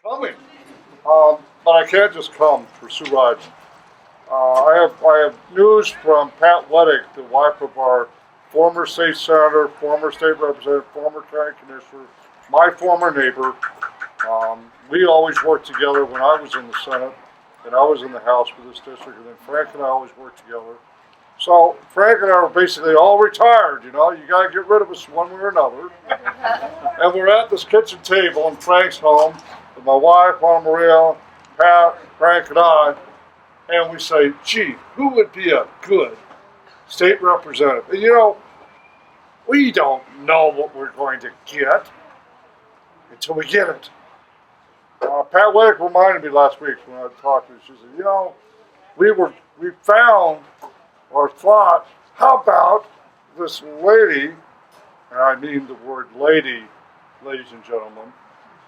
coming. But I can't just come for Sue Ride. I have news from Pat Weddick, the wife of our former state senator, former state representative, former county commissioner, my former neighbor. We always worked together when I was in the Senate and I was in the House for this district, and then Frank and I always worked together. So Frank and I were basically all retired, you know, you gotta get rid of us one way or another. And we're at this kitchen table in Frank's home with my wife, Mama Maria, Pat, Frank and I, and we say, gee, who would be a good state representative? And you know, we don't know what we're going to get until we get it. Pat Weddick reminded me last week when I talked to her, she said, you know, we found or thought, how about this lady, and I mean the word lady, ladies and gentlemen,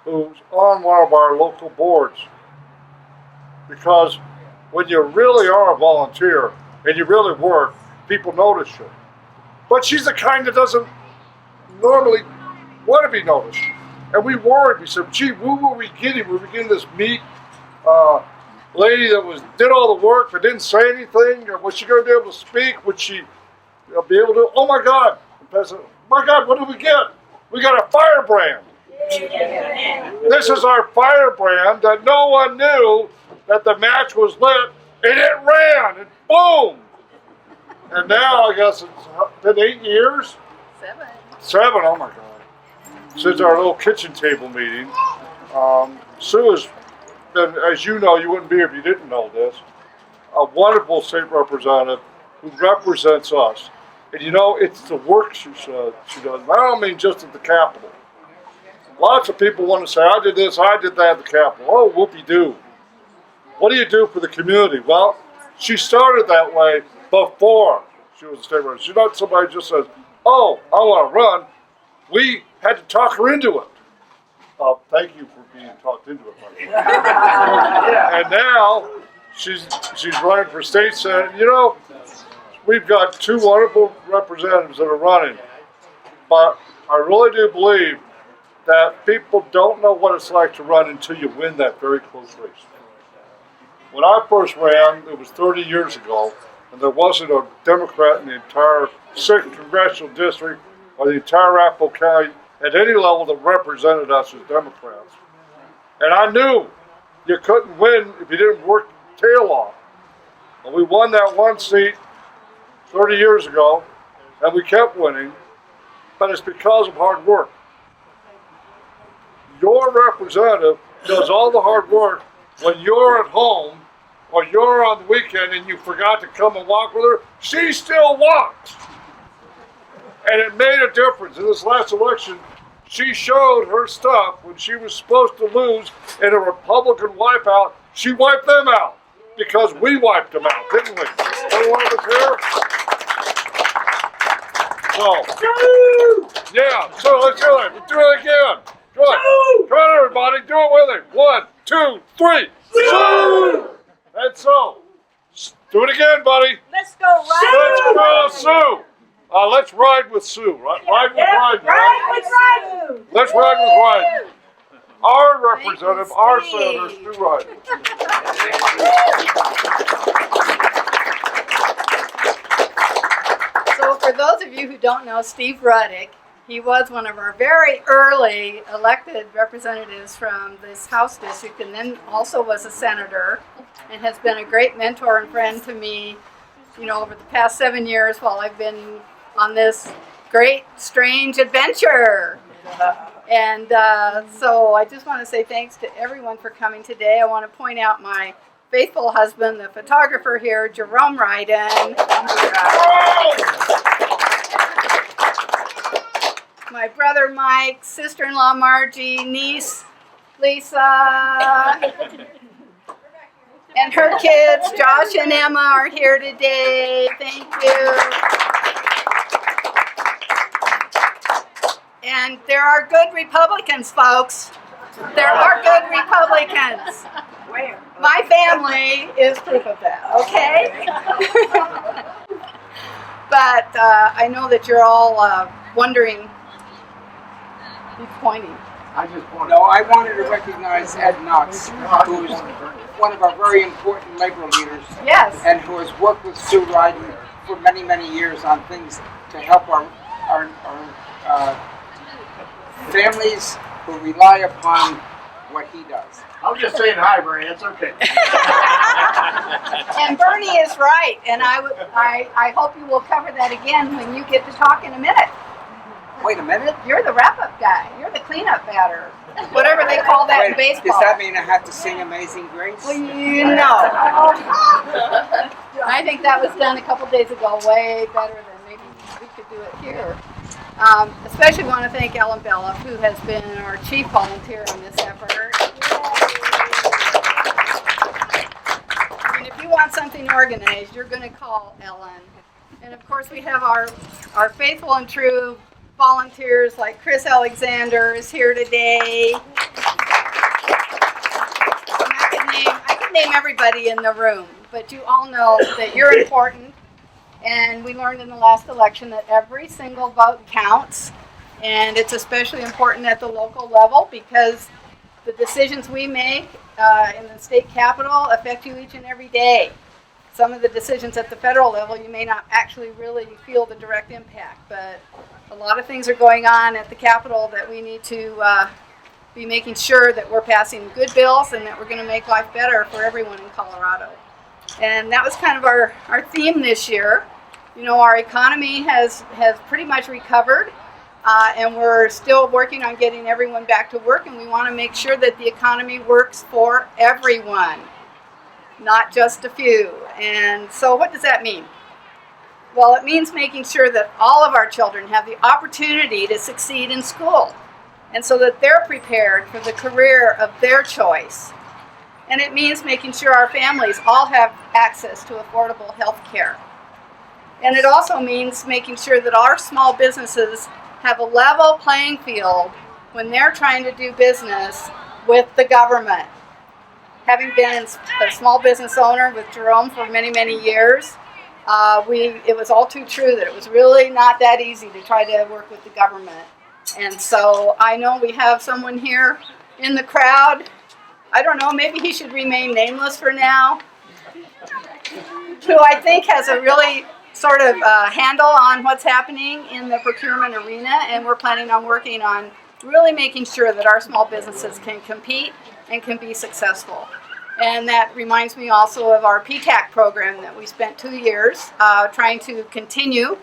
who's on one of our local boards. Because when you really are a volunteer and you really work, people notice you. But she's the kind that doesn't normally want to be noticed. And we worried, we said, gee, who were we getting? Were we getting this meek lady that did all the work but didn't say anything? Or was she going to be able to speak? Would she be able to? Oh my God! My God, what did we get? We got a firebrand. This is our firebrand that no one knew that the match was lit, and it ran, and boom! And now I guess it's been 8 years. 7, oh my God. Since our little kitchen table meeting. Sue has been, as you know, you wouldn't be here if you didn't know this, a wonderful state representative who represents us. And you know, it's the work she does. I don't mean just at the Capitol. Lots of people want to say, I did this, I did that at the Capitol. Oh, whoopee-doo. What do you do for the community? Well, she started that way before she was a state representative. She's not somebody who just says, oh, I want to run. We had to talk her into it. Thank you for being talked into it, by the way. And now she's running for state senate. You know, we've got 2 wonderful representatives that are running, but I really do believe that people don't know what it's like to run until you win that very close race. When I first ran, it was 30 years ago, and there wasn't a Democrat in the entire 6th congressional district or the entire Arapahoe County at any level that represented us as Democrats. And I knew you couldn't win if you didn't work your tail off. And we won that one seat 30 years ago, and we kept winning, but it's because of hard work. Your representative does all the hard work when you're at home or you're on the weekend and you forgot to come and walk with her. She still walks. And it made a difference. In this last election, she showed her stuff when she was supposed to lose in a Republican wipeout. She wiped them out because we wiped them out, didn't we? Everyone of us here? So, yeah, so let's do it. Let's do it again. Go on. Come on, everybody. Do it with me. 1, 2, 3. Sue! That's so. Do it again, buddy. Let's go ride. Let's go, Sue. Let's ride with Sue. Ride with Ride. Ride with Ride. Let's ride with Ride. Our representative, our senator, Sue Ride. So for those of you who don't know Steve Ruddick, he was one of our very early elected representatives from this House district, and then also was a senator, and has been a great mentor and friend to me, you know, over the past 7 years while I've been on this great, strange adventure. And so I just want to say thanks to everyone for coming today. I want to point out my faithful husband, the photographer here, Jerome Ryden. My brother Mike, sister-in-law Margie, niece Lisa, and her kids, Josh and Emma, are here today. Thank you. And there are good Republicans, folks. There are good Republicans. My family is proof of that, okay? But I know that you're all wondering. Who's pointing? No, I wanted to recognize Ed Knotts, who's one of our very important labor leaders. Yes. And who has worked with Sue Ryden for many, many years on things to help our families who rely upon what he does. I was just saying hi, Bernie. It's okay. And Bernie is right, and I hope you will cover that again when you get to talk in a minute. Wait a minute. You're the wrap-up guy. You're the cleanup batter. Whatever they call that in baseball. Does that mean I have to sing Amazing Grace? Well, you know. I think that was done a couple days ago, way better than maybe we could do it here. Especially want to thank Ellen Bella, who has been our chief volunteer on this effort. I mean, if you want something organized, you're going to call Ellen. And of course, we have our faithful and true volunteers like Chris Alexander is here today. And I could name everybody in the room, but you all know that you're important. And we learned in the last election that every single vote counts. And it's especially important at the local level because the decisions we make in the state capitol affect you each and every day. Some of the decisions at the federal level, you may not actually really feel the direct impact, but a lot of things are going on at the Capitol that we need to be making sure that we're passing good bills and that we're going to make life better for everyone in Colorado. And that was kind of our theme this year. You know, our economy has pretty much recovered, and we're still working on getting everyone back to work, and we want to make sure that the economy works for everyone, not just a few. And so what does that mean? Well, it means making sure that all of our children have the opportunity to succeed in school, and so that they're prepared for the career of their choice. And it means making sure our families all have access to affordable health care. And it also means making sure that our small businesses have a level playing field when they're trying to do business with the government. Having been a small business owner with Jerome for many, many years, it was all too true that it was really not that easy to try to work with the government. And so I know we have someone here in the crowd. I don't know, maybe he should remain nameless for now, who I think has a really sort of handle on what's happening in the procurement arena, and we're planning on working on really making sure that our small businesses can compete and can be successful. And that reminds me also of our PTAC program that we spent 2 years trying to continue.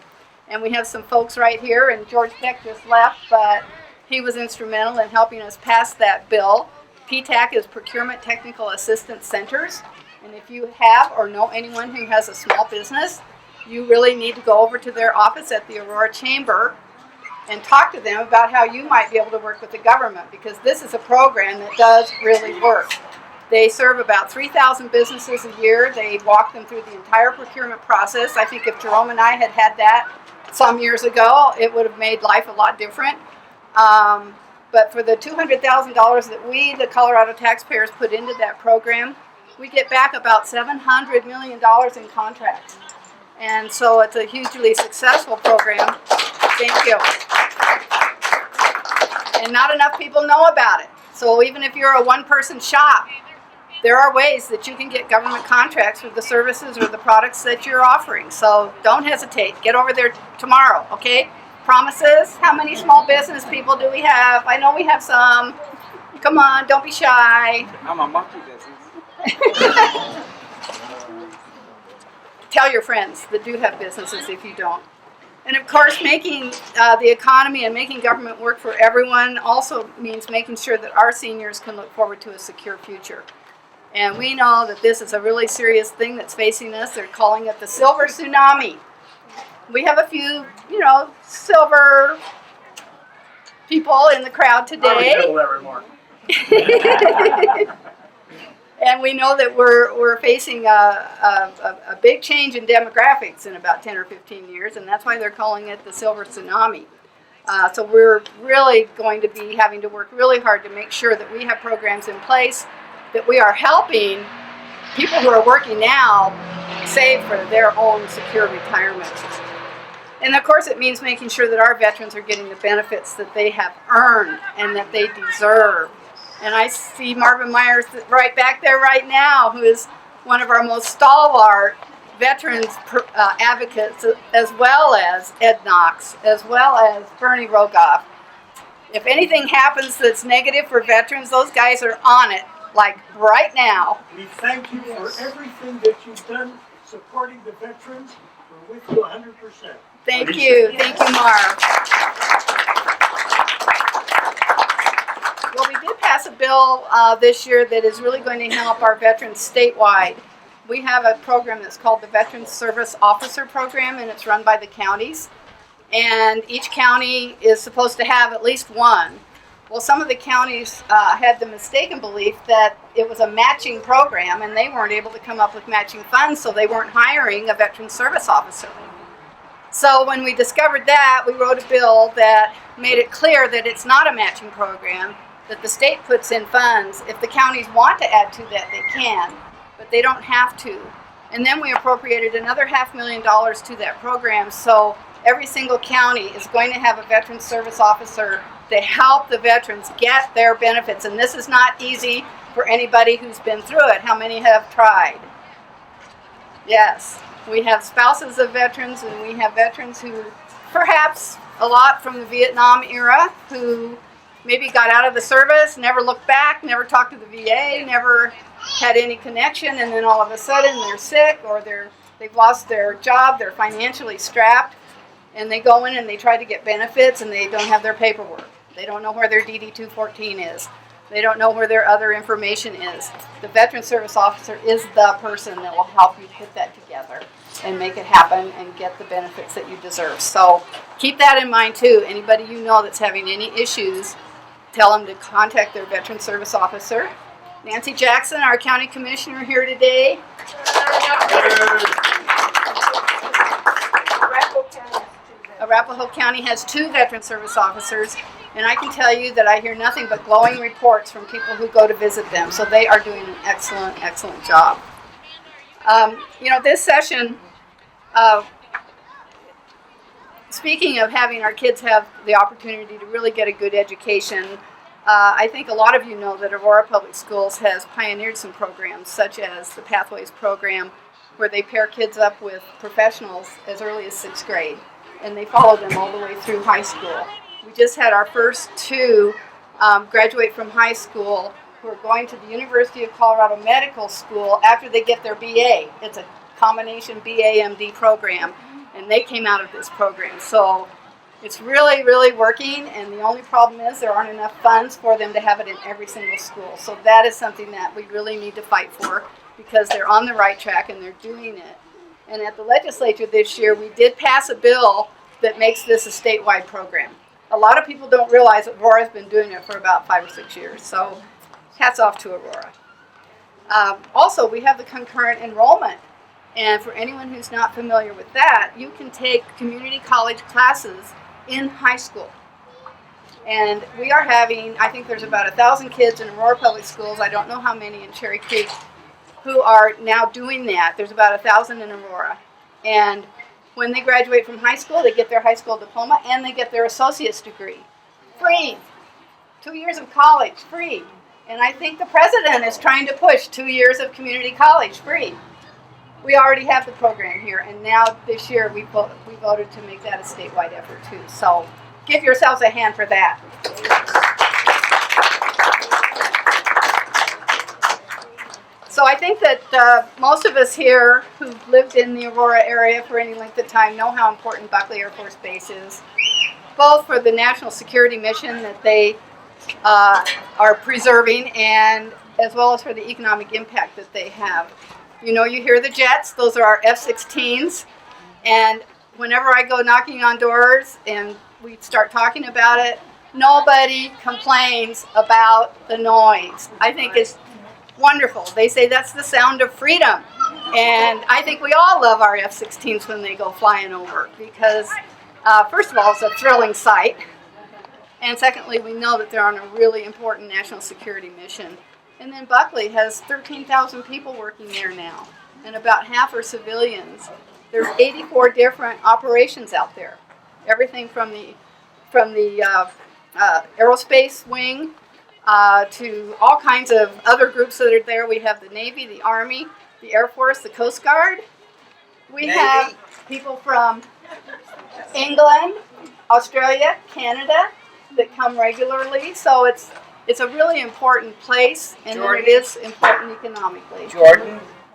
And we have some folks right here, and George Peck just left, but he was instrumental in helping us pass that bill. PTAC is Procurement Technical Assistance Centers. And if you have or know anyone who has a small business, you really need to go over to their office at the Aurora Chamber and talk to them about how you might be able to work with the government, because this is a program that does really work. They serve about 3,000 businesses a year. They walk them through the entire procurement process. I think if Jerome and I had had that some years ago, it would have made life a lot different. But for the $200,000 that we, the Colorado taxpayers, put into that program, we get back about $700 million in contracts. And so it's a hugely successful program. Thank you. And not enough people know about it. So even if you're a one-person shop, there are ways that you can get government contracts for the services or the products that you're offering. So don't hesitate. Get over there tomorrow, okay? Promises? How many small business people do we have? I know we have some. Come on, don't be shy. I'm a monkey business. Tell your friends that do have businesses if you don't. And of course, making the economy and making government work for everyone also means making sure that our seniors can look forward to a secure future. And we know that this is a really serious thing that's facing us. They're calling it the silver tsunami. We have a few, silver people in the crowd today. And we know that we're facing a big change in demographics in about 10 or 15 years, and that's why they're calling it the silver tsunami. So we're really going to be having to work really hard to make sure that we have programs in place, that we are helping people who are working now save for their own secure retirement. And of course it means making sure that our veterans are getting the benefits that they have earned and that they deserve. And I see Marvin Myers right back there right now, who is one of our most stalwart veterans advocates, as well as Ed Knox, as well as Bernie Rogoff. If anything happens that's negative for veterans, those guys are on it, like right now. We thank you for everything that you've done supporting the veterans. We're with you 100%. Thank you. Thank you, Marv. Well, we did pass a bill this year that is really going to help our veterans statewide. We have a program that's called the Veterans Service Officer Program, and it's run by the counties. And each county is supposed to have at least one. Well, some of the counties had the mistaken belief that it was a matching program, and they weren't able to come up with matching funds, so they weren't hiring a veteran service officer. So when we discovered that, we wrote a bill that made it clear that it's not a matching program, that the state puts in funds. If the counties want to add to that, they can, but they don't have to. And then we appropriated another $500,000 to that program, so every single county is going to have a veteran service officer to help the veterans get their benefits. And this is not easy for anybody who's been through it. How many have tried? Yes. We have spouses of veterans, and we have veterans who, perhaps a lot from the Vietnam era, who maybe got out of the service, never looked back, never talked to the VA, never had any connection, and then all of a sudden they're sick or they've lost their job, they're financially strapped, and they go in and they try to get benefits and they don't have their paperwork. They don't know where their DD-214 is. They don't know where their other information is. The Veteran Service Officer is the person that will help you put that together and make it happen and get the benefits that you deserve. So keep that in mind too. Anybody you know that's having any issues, tell them to contact their Veteran Service Officer. Nancy Jackson, our County Commissioner, here today. Arapahoe County has 2 Veteran Service Officers, and I can tell you that I hear nothing but glowing reports from people who go to visit them. So they are doing an excellent, excellent job. This session, speaking of having our kids have the opportunity to really get a good education, I think a lot of you know that Aurora Public Schools has pioneered some programs, such as the Pathways program, where they pair kids up with professionals as early as 6th grade, and they follow them all the way through high school. We just had our first 2 graduate from high school who are going to the University of Colorado Medical School after they get their BA. It's a combination BA-MD program, and they came out of this program. So it's really, really working, and the only problem is there aren't enough funds for them to have it in every single school. So that is something that we really need to fight for, because they're on the right track and they're doing it. And at the legislature this year, we did pass a bill that makes this a statewide program. A lot of people don't realize that Aurora's been doing it for about 5 or 6 years, so hats off to Aurora. Also, we have the concurrent enrollment, and for anyone who's not familiar with that, you can take community college classes in high school. And we are having, I think there's about 1,000 kids in Aurora Public Schools, I don't know how many in Cherry Creek, who are now doing that. There's about 1,000 in Aurora. And when they graduate from high school, they get their high school diploma and they get their associate's degree. Free. 2 years of college, free. And I think the president is trying to push 2 years of community college, free. We already have the program here, and now this year we voted to make that a statewide effort too. So give yourselves a hand for that. So I think that most of us here who've lived in the Aurora area for any length of time know how important Buckley Air Force Base is, both for the national security mission that they are preserving, and as well as for the economic impact that they have. You know, you hear the jets, those are our F-16s, and whenever I go knocking on doors and we start talking about it, nobody complains about the noise. I think it's wonderful. They say that's the sound of freedom, and I think we all love our F-16s when they go flying over, because first of all, it's a thrilling sight, and secondly, we know that they're on a really important national security mission. And then Buckley has 13,000 people working there now, and about half are civilians. There's 84 different operations out there. Everything from the aerospace wing to all kinds of other groups that are there. We have the Navy, the Army, the Air Force, the Coast Guard. We have people from England, Australia, Canada that come regularly. So it's a really important place, and it is important economically.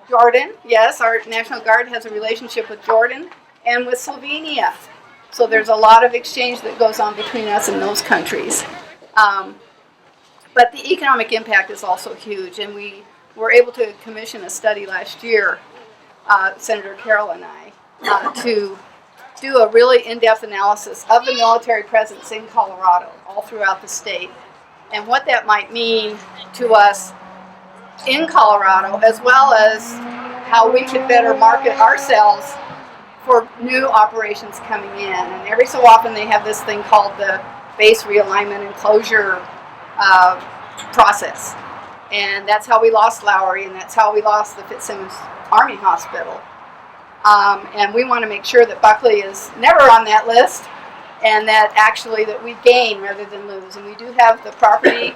Jordan, yes, our National Guard has a relationship with Jordan and with Slovenia. So there's a lot of exchange that goes on between us and those countries. But the economic impact is also huge, and we were able to commission a study last year, Senator Carroll and I, to do a really in-depth analysis of the military presence in Colorado, all throughout the state, and what that might mean to us in Colorado, as well as how we could better market ourselves for new operations coming in. And every so often they have this thing called the base realignment and closure process. And that's how we lost Lowry, and that's how we lost the Fitzsimmons Army Hospital. And we want to make sure that Buckley is never on that list, and that actually that we gain rather than lose. And we do have the property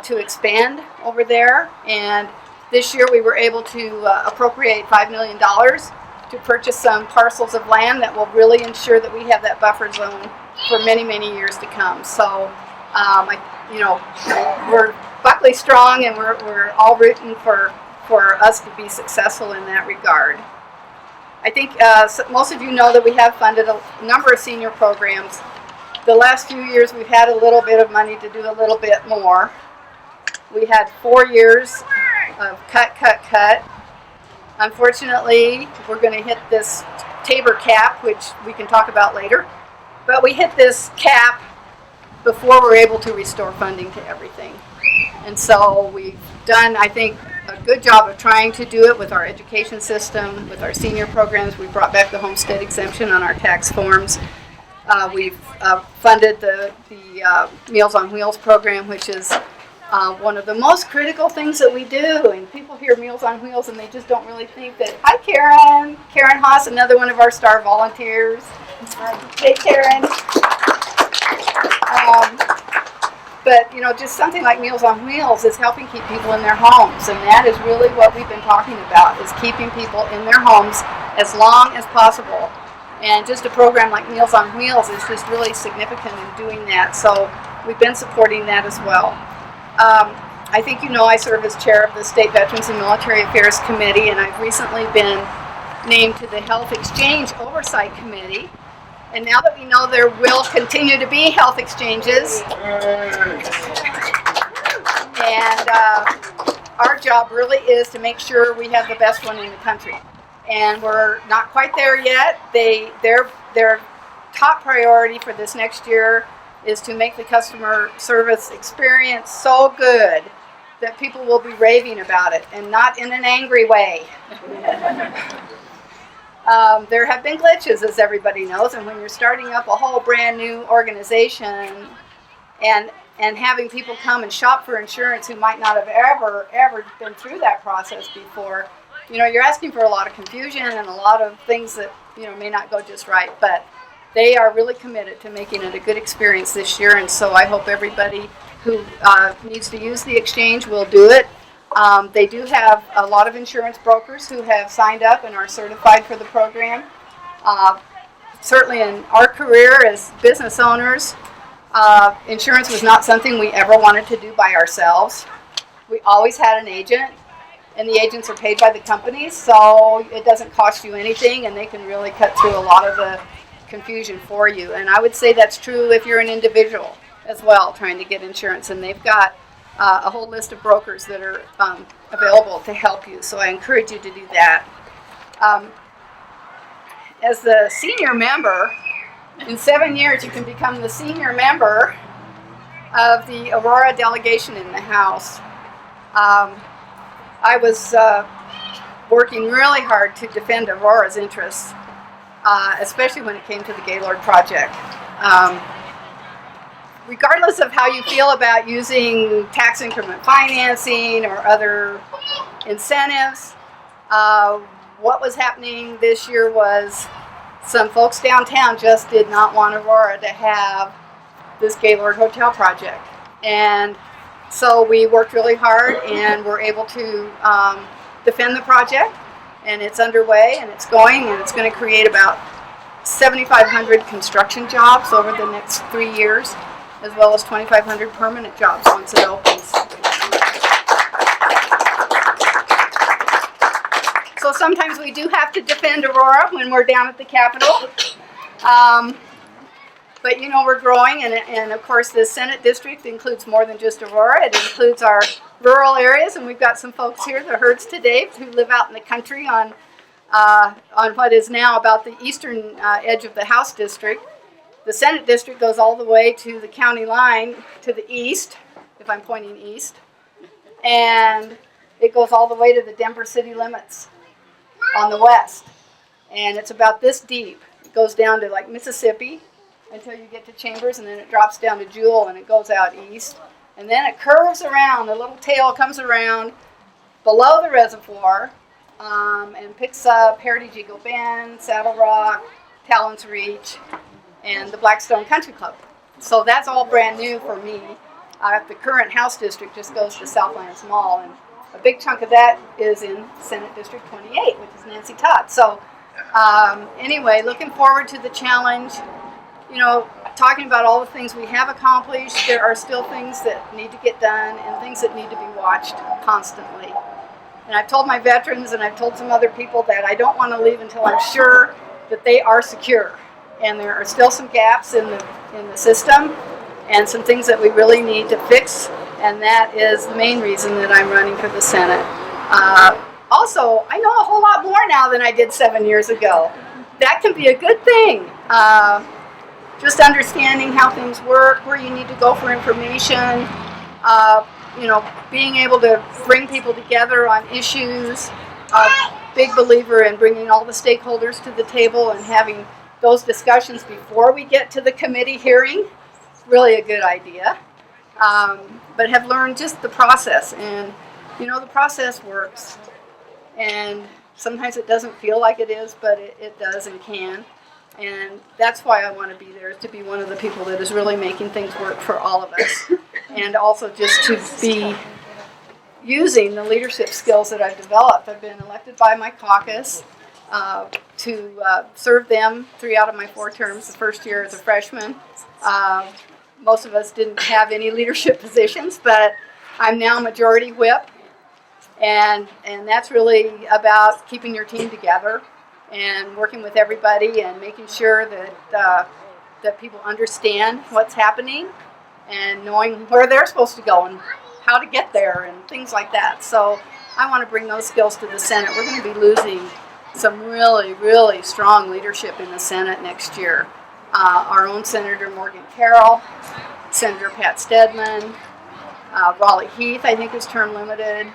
to expand over there. And this year we were able to appropriate $5 million to purchase some parcels of land that will really ensure that we have that buffer zone for many, many years to come. So, we're Buckley strong, and we're all rooting for us to be successful in that regard. I think most of you know that we have funded a number of senior programs. The last few years we've had a little bit of money to do a little bit more. We had 4 years of cut. Unfortunately, we're going to hit this Tabor cap, which we can talk about later. But we hit this cap before we're able to restore funding to everything. And so we've done, I think, a good job of trying to do it with our education system, with our senior programs. We brought back the homestead exemption on our tax forms. We've funded the Meals on Wheels program, which is one of the most critical things that we do. And people hear Meals on Wheels and they just don't really think that. Hi, Karen. Karen Haas, another one of our star volunteers. Hey, Karen. But, just something like Meals on Wheels is helping keep people in their homes. And that is really what we've been talking about, is keeping people in their homes as long as possible. And just a program like Meals on Wheels is just really significant in doing that. So we've been supporting that as well. I think I serve as chair of the State Veterans and Military Affairs Committee, and I've recently been named to the Health Exchange Oversight Committee. And now that we know there will continue to be health exchanges, and our job really is to make sure we have the best one in the country. And we're not quite there yet. Their top priority for this next year is to make the customer service experience so good that people will be raving about it, and not in an angry way. There have been glitches, as everybody knows, and when you're starting up a whole brand new organization and having people come and shop for insurance who might not have ever been through that process before, you're asking for a lot of confusion and a lot of things that, may not go just right. But they are really committed to making it a good experience this year, and so I hope everybody who needs to use the exchange will do it. They do have a lot of insurance brokers who have signed up and are certified for the program. Certainly in our career as business owners, insurance was not something we ever wanted to do by ourselves. We always had an agent, and the agents are paid by the companies, so it doesn't cost you anything, and they can really cut through a lot of the confusion for you. And I would say that's true if you're an individual as well trying to get insurance, and they've got a whole list of brokers that are available to help you, so I encourage you to do that. As the senior member, in 7 years you can become the senior member of the Aurora delegation in the House. I was working really hard to defend Aurora's interests, especially when it came to the Gaylord Project. Regardless of how you feel about using tax increment financing or other incentives, what was happening this year was some folks downtown just did not want Aurora to have this Gaylord Hotel project. And so we worked really hard and were able to defend the project. And it's underway and it's going, and it's going to create about 7,500 construction jobs over the next 3 years, as well as 2,500 permanent jobs once it opens. So sometimes we do have to defend Aurora when we're down at the Capitol. But you know, we're growing, and of course the Senate district includes more than just Aurora. It includes our rural areas, and we've got some folks here, the Herds today, who live out in the country on what is now about the eastern edge of the House district. The Senate district goes all the way to the county line to the east, if I'm pointing east, and it goes all the way to the Denver city limits on the west. And it's about this deep. It goes down to like Mississippi until you get to Chambers, and then it drops down to Jewel, and it goes out east. And then it curves around, the little tail comes around below the reservoir, and picks up Heritage Eagle Bend, Saddle Rock, Talon's Reach, and the Blackstone Country Club. So that's all brand new for me. The current House district just goes to Southlands Mall, and a big chunk of that is in Senate District 28, which is Nancy Todd. So anyway, looking forward to the challenge. You know, talking about all the things we have accomplished, there are still things that need to get done and things that need to be watched constantly. And I've told my veterans and I've told some other people that I don't want to leave until I'm sure that they are secure. And there are still some gaps in the system and some things that we really need to fix. And that is the main reason that I'm running for the Senate. Also, I know a whole lot more now than I did 7 years ago. That can be a good thing. Just understanding how things work, where you need to go for information, you know, being able to bring people together on issues. Big believer in bringing all the stakeholders to the table and having those discussions before we get to the committee hearing. Really a good idea. But have learned just the process, and you know, the process works. And sometimes it doesn't feel like it is, but it does and can. And that's why I want to be there, is to be one of the people that is really making things work for all of us. And also just to be using the leadership skills that I've developed. I've been elected by my caucus to serve them 3 out of my 4 terms, the first year as a freshman. Most of us didn't have any leadership positions, but I'm now majority whip. And that's really about keeping your team together and working with everybody and making sure that that people understand what's happening and knowing where they're supposed to go and how to get there and things like that. So I want to bring those skills to the Senate. We're going to be losing some really, really strong leadership in the Senate next year. Our own Senator Morgan Carroll, Senator Pat Stedman, Raleigh Heath, I think, is term limited.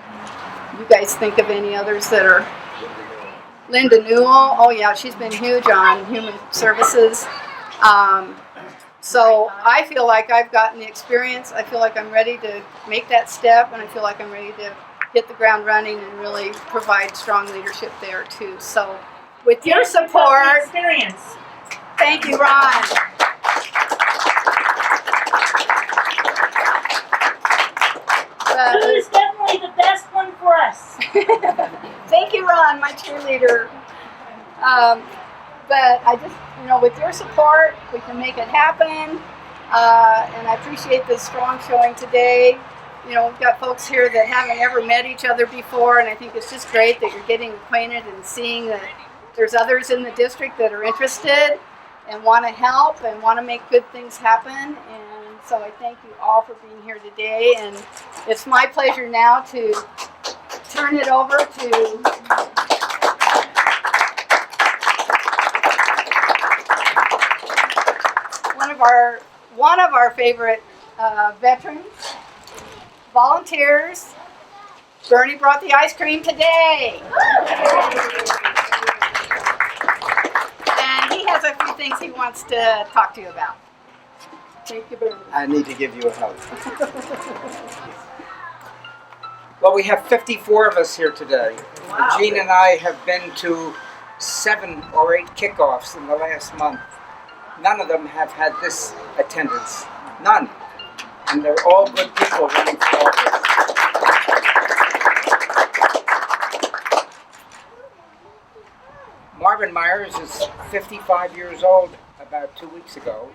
You guys think of any others that are? Linda Newell, oh yeah, she's been huge on human services. So I feel like I've gotten the experience. I feel like I'm ready to make that step, and I feel like I'm ready to hit the ground running and really provide strong leadership there too. So with your support, experience. Thank you, Ron. Food is definitely the best one for us. Thank you, Ron, my cheerleader. But I just, you know, with your support, we can make it happen. And I appreciate this strong showing today. You know, we've got folks here that haven't ever met each other before, and I think it's just great that you're getting acquainted and seeing that there's others in the district that are interested and want to help and want to make good things happen. And so I thank you all for being here today. And it's my pleasure now to turn it over to one of our favorite veterans, volunteers. Bernie brought the ice cream today. And he has a few things he wants to talk to you about. Thank you, Bernie. I need to give you a hug. Well, we have 54 of us here today. Wow. Gene and I have been to 7 or 8 kickoffs in the last month. None of them have had this attendance. None. And they're all good people running for office. Marvin Myers is 55 years old about 2 weeks ago.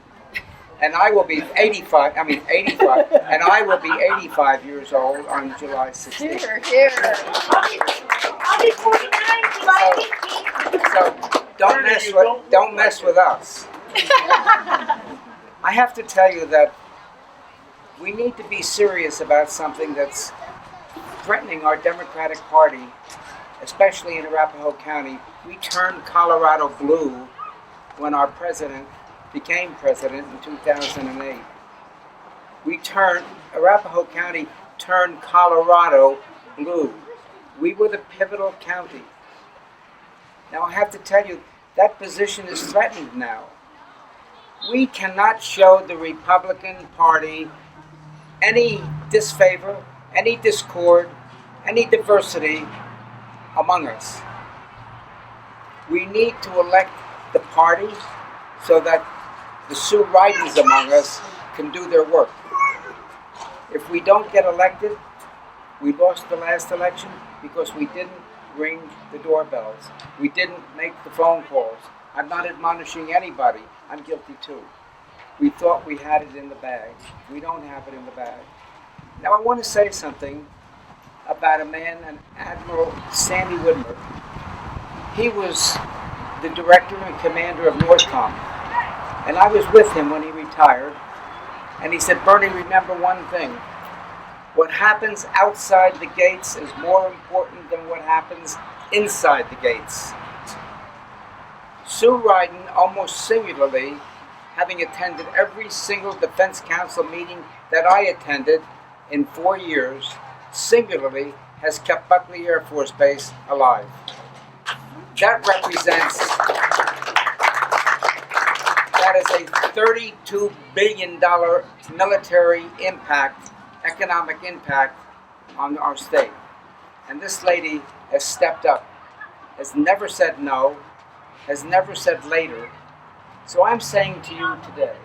And I will be 85, and I will be 85 years old on July 16th. Here. I'll be 49 July 18th. So don't mess with us. I have to tell you that we need to be serious about something that's threatening our Democratic Party, especially in Arapahoe County. We turned Colorado blue when our president became president in 2008. Arapahoe County turned Colorado blue. We were the pivotal county. Now I have to tell you, that position is threatened now. We cannot show the Republican Party any disfavor, any discord, any diversity among us. We need to elect the party so that the Sue Ridens among us can do their work. If we don't get elected, we lost the last election because we didn't ring the doorbells. We didn't make the phone calls. I'm not admonishing anybody. I'm guilty too. We thought we had it in the bag. We don't have it in the bag. Now I want to say something about a man, an Admiral Sandy Widmer. He was the director and commander of NORTHCOM. And I was with him when he retired. And he said, Bernie, remember one thing. What happens outside the gates is more important than what happens inside the gates. Sue Ryden, almost singularly, having attended every single Defense Council meeting that I attended in 4 years, singularly has kept Buckley Air Force Base alive. That is a $32 billion military impact, economic impact on our state. And this lady has stepped up, has never said no, has never said later. So I'm saying to you today,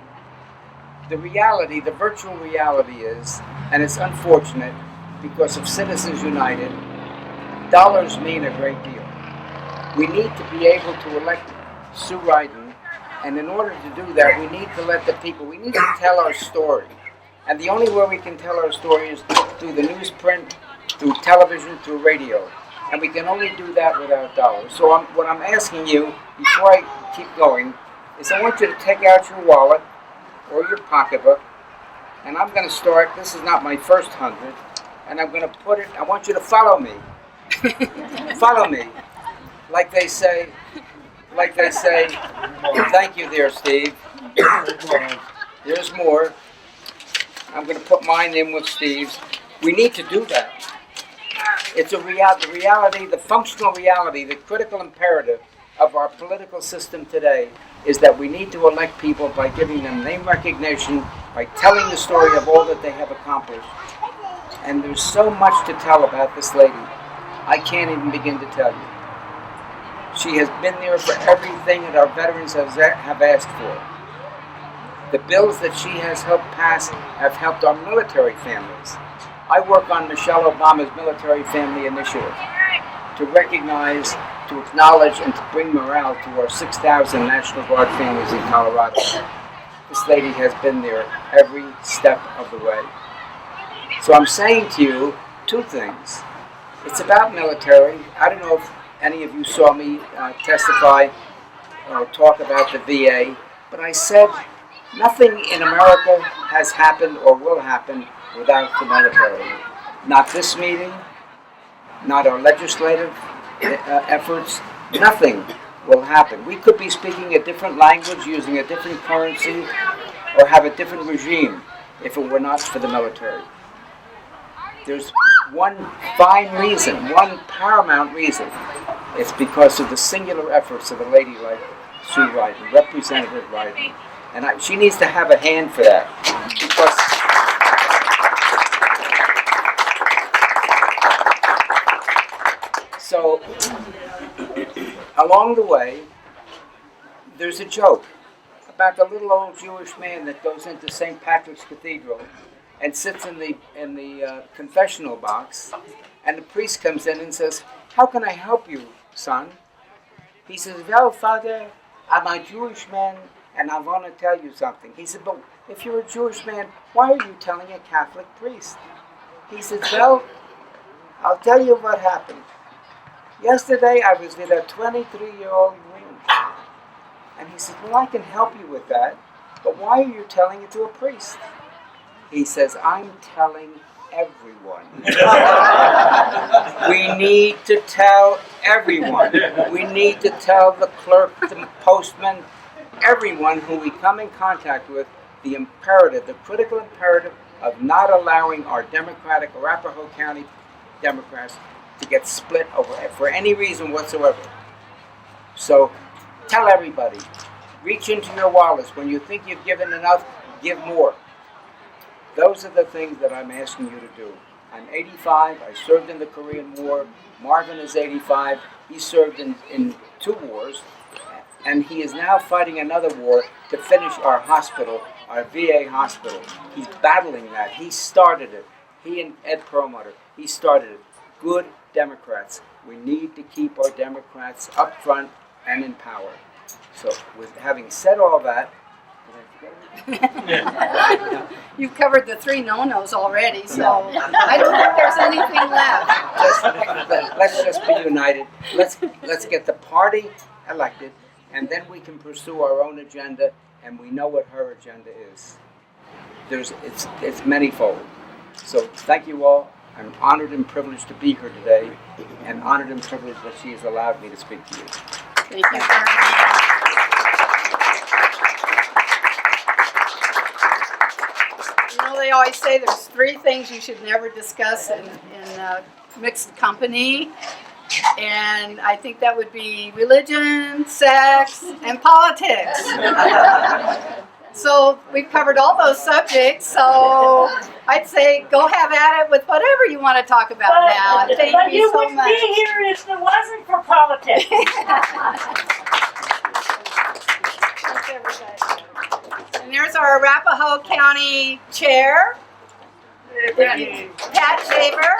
the reality, the virtual reality is, and it's unfortunate because of Citizens United, dollars mean a great deal. We need to be able to elect Sue Ryden, and in order to do that, we need to let the people, we need to tell our story. And the only way we can tell our story is through the newsprint, through television, through radio. And we can only do that without dollars. So what I'm asking you, before I keep going, is I want you to take out your wallet or your pocketbook, and I'm going to start, this is not my first 100, and I'm going to put it, I want you to follow me. Follow me. Like they say, thank you there, Steve. There's more. I'm going to put mine in with Steve's. We need to do that. It's the reality, the functional reality, the critical imperative of our political system today is that we need to elect people by giving them name recognition, by telling the story of all that they have accomplished. And there's so much to tell about this lady. I can't even begin to tell you. She has been there for everything that our veterans have asked for. The bills that she has helped pass have helped our military families. I work on Michelle Obama's Military Family Initiative to recognize, to acknowledge, and to bring morale to our 6,000 National Guard families in Colorado. This lady has been there every step of the way. So I'm saying to you two things. It's about military. I don't know if any of you saw me testify or talk about the VA, but I said nothing in America has happened or will happen without the military. Not this meeting, not our legislative efforts, nothing will happen. We could be speaking a different language, using a different currency, or have a different regime if it were not for the military. There's one fine reason, one paramount reason. It's because of the singular efforts of a lady like Sue Ryden, Representative Ryden. And she needs to have a hand for that. along the way, there's a joke about the little old Jewish man that goes into St. Patrick's Cathedral and sits in the confessional box, and the priest comes in and says, "How can I help you, son?" He says, "Well, Father, I'm a Jewish man, and I want to tell you something." He said, "But if you're a Jewish man, why are you telling a Catholic priest?" He said, "Well, I'll tell you what happened. Yesterday I was with a 23-year-old woman." And he said, "Well, I can help you with that, but why are you telling it to a priest?" He says, "I'm telling everyone." We need to tell everyone. We need to tell the clerk, the postman, everyone who we come in contact with, the imperative, the critical imperative of not allowing our Democratic Arapahoe County Democrats to get split over for any reason whatsoever. So tell everybody, reach into your wallets. When you think you've given enough, give more. Those are the things that I'm asking you to do. I'm 85. I served in the Korean War. Marvin is 85. He served in 2 wars. And he is now fighting another war to finish our hospital, our VA hospital. He's battling that. He started it. He and Ed Perlmutter, he started it. Good Democrats. We need to keep our Democrats up front and in power. So with having said all that, You've covered the 3 no-nos already, so I don't think there's anything left. let's just be united. Let's get the party elected, and then we can pursue our own agenda, and we know what her agenda is. It's manyfold. So thank you all. I'm honored and privileged to be here today, and honored and privileged that she has allowed me to speak to you. Thank you very much. You know, they always say there's 3 things you should never discuss in mixed company, and I think that would be religion, sex, and politics. So we've covered all those subjects, so I'd say go have at it with whatever you want to talk about now. Thank But you you so wouldn't much. be here if it wasn't for politics. Thanks, everybody. And there's our Arapahoe County Chair, Pat Shaver.